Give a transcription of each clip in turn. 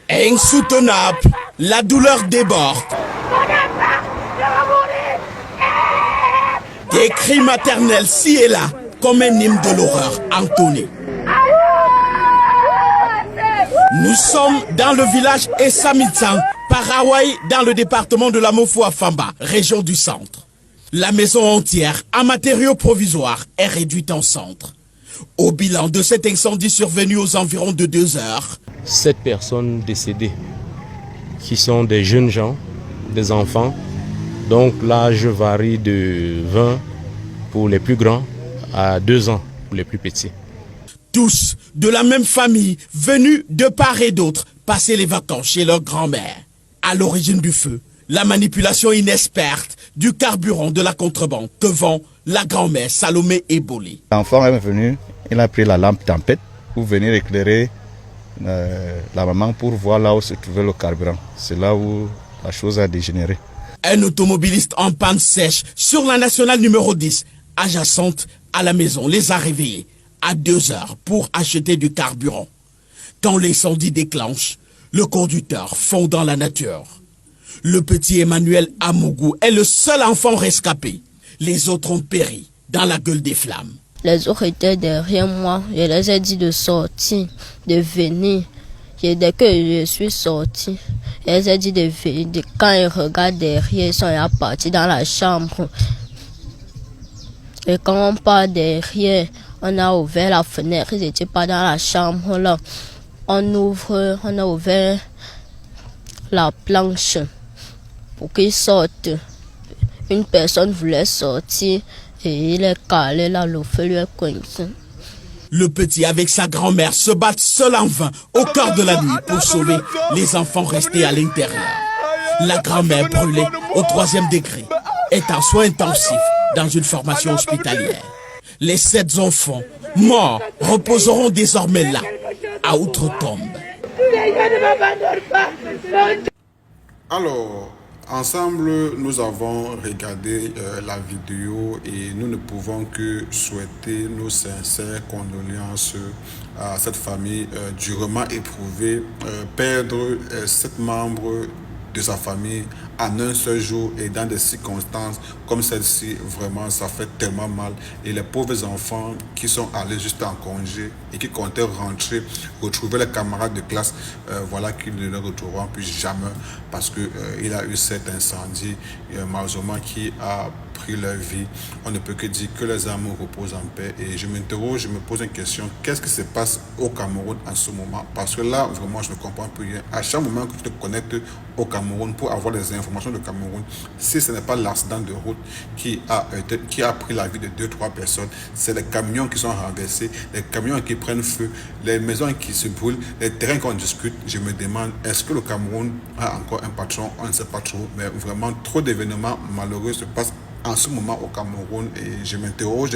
Insoutenable, la douleur déborde. Des cris maternels ci et là, comme un hymne de l'horreur entonné. Nous sommes dans le village Essamitsang, Paraguay, dans le département de la Mofou-Afamba, région du centre. La maison entière, en matériaux provisoires, est réduite en cendres. Au bilan de cet incendie survenu aux environs de 2 heures, 7 personnes décédées, qui sont des jeunes gens, des enfants. Donc l'âge varie de 20 pour les plus grands à 2 ans pour les plus petits. Tous de la même famille, venus de part et d'autre, passer les vacances chez leur grand-mère. À l'origine du feu, la manipulation inexperte du carburant de la contrebande que vend la grand-mère Salomé Ebolé. L'enfant est venu, il a pris la lampe tempête pour venir éclairer la maman pour voir là où se trouvait le carburant. C'est là où la chose a dégénéré. Un automobiliste en panne sèche sur la nationale numéro 10, adjacente à la maison, les a réveillés à 2 heures pour acheter du carburant. Quand l'incendie déclenche, le conducteur fond dans la nature. Le petit Emmanuel Amougou est le seul enfant rescapé. Les autres ont péri dans la gueule des flammes. Les autres étaient derrière moi. Je les ai dit de sortir, de venir. Et dès que je suis sorti, je les ai dit de venir. Quand ils regardent derrière, ils sont partis dans la chambre. Et quand on part derrière, on a ouvert la fenêtre. Ils n'étaient pas dans la chambre là. On a ouvert la planche pour qu'ils sortent. Une personne voulait sortir et il est calé là, le feu lui est coincé. Le petit avec sa grand-mère se battent seul en vain au cœur de la nuit pour sauver les enfants restés à l'intérieur. La grand-mère brûlée au 3e degré est en soins intensifs dans une formation hospitalière. Les 7 enfants morts reposeront désormais là, à outre-tombe. Alors, ensemble, nous avons regardé la vidéo et nous ne pouvons que souhaiter nos sincères condoléances à cette famille durement éprouvée. Perdre 7 membres de sa famille en un seul jour et dans des circonstances comme celle-ci, vraiment ça fait tellement mal. Et les pauvres enfants qui sont allés juste en congé et qui comptaient rentrer, retrouver les camarades de classe, voilà qu'ils ne les retrouveront plus jamais parce que il a eu cet incendie malheureusement qui a pris leur vie. On ne peut que dire que les âmes reposent en paix. Et je m'interroge, je me pose une question, qu'est-ce qui se passe au Cameroun en ce moment? Parce que là, vraiment, je ne comprends plus rien. À chaque moment que tu te connectes au Cameroun pour avoir des informations du Cameroun, si ce n'est pas l'accident de route qui a pris la vie de 2-3 personnes, c'est les camions qui sont renversés, les camions qui prennent feu, les maisons qui se brûlent, les terrains qu'on discute. Je me demande, est-ce que le Cameroun a encore un patron? On ne sait pas trop, mais vraiment trop d'événements malheureux se passent en ce moment au Cameroun et je m'interroge,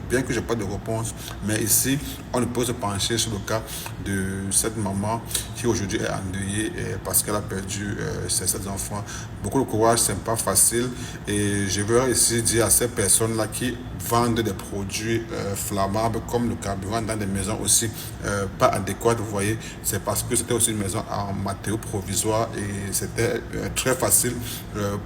bien que je n'ai pas de réponse, mais ici, on ne peut se pencher sur le cas de cette maman qui aujourd'hui est endeuillée parce qu'elle a perdu ses 7 enfants. Beaucoup de courage, c'est pas facile et je veux ici dire à ces personnes-là qui vendent des produits flammables comme le carburant dans des maisons aussi pas adéquates, vous voyez, c'est parce que c'était aussi une maison en matériaux provisoires et c'était très facile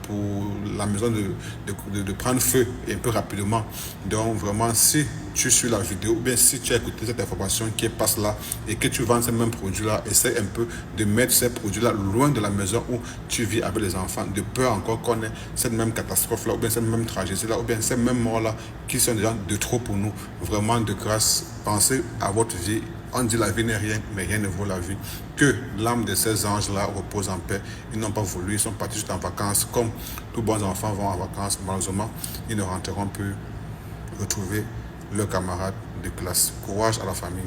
pour la maison de prendre feu un peu rapidement. Donc vraiment, si tu suis la vidéo ou bien si tu as écouté cette information qui passe là et que tu vends ces mêmes produits là, essaie un peu de mettre ces produits là loin de la maison où tu vis avec les enfants, de peur encore qu'on ait cette même catastrophe là ou bien cette même tragédie là ou bien ces mêmes morts là qui sont déjà de trop pour nous. Vraiment de grâce, pensez à votre vie. On dit la vie n'est rien, mais rien ne vaut la vie. Que l'âme de ces anges-là repose en paix. Ils n'ont pas voulu, ils sont partis juste en vacances. Comme tous bons enfants vont en vacances, malheureusement, ils ne rentreront plus retrouver leurs camarades de classe. Courage à la famille.